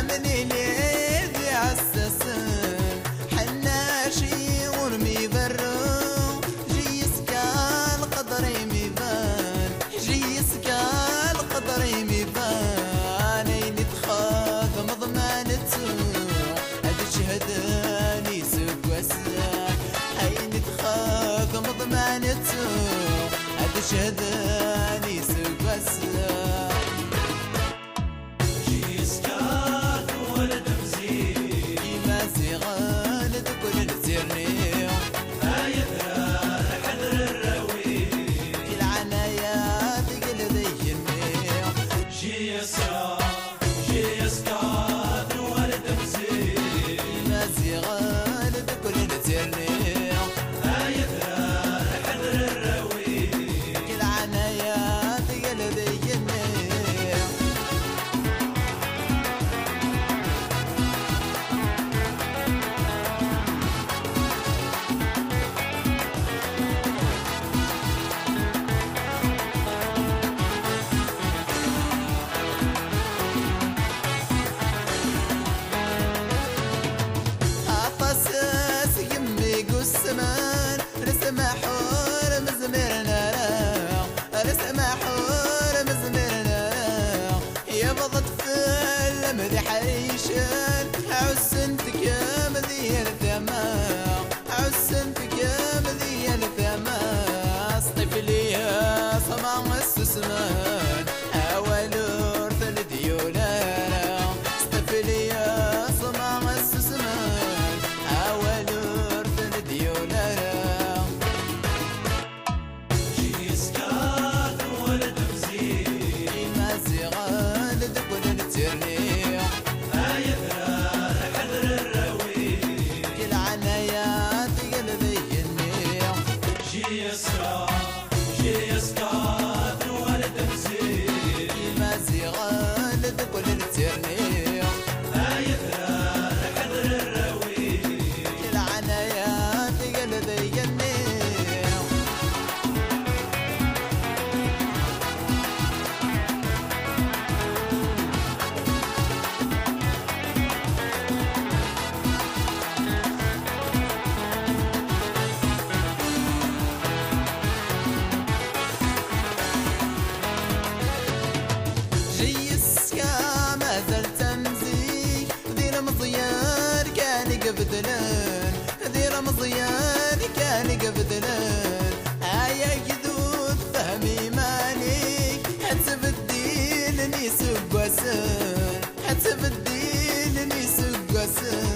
أمني لي ذي عسسن حناشي ورمي برو جي سكال قدري ميبان جي سكال قدري ميبان أين تخاف مضمانتو أتشهداني سقوسا أين تخاف مضمانتو أتشهداني سقوسا رسم حور مزمرنا رسم حور مزمرنا يا بضت فل مذي حيشن عسنتك يا مذي الثماء عسنتك يا مذي الثماء اصطف لي صمام السسمان اول ارث الديولانا اصطف لي صمام السسمان اول ارث الديولانا قبدلان ذي رمضيان كان قبدلان آية جدود فهمي مالك حتسب الدين نيسق وسان حتسب الدين نيسق وسان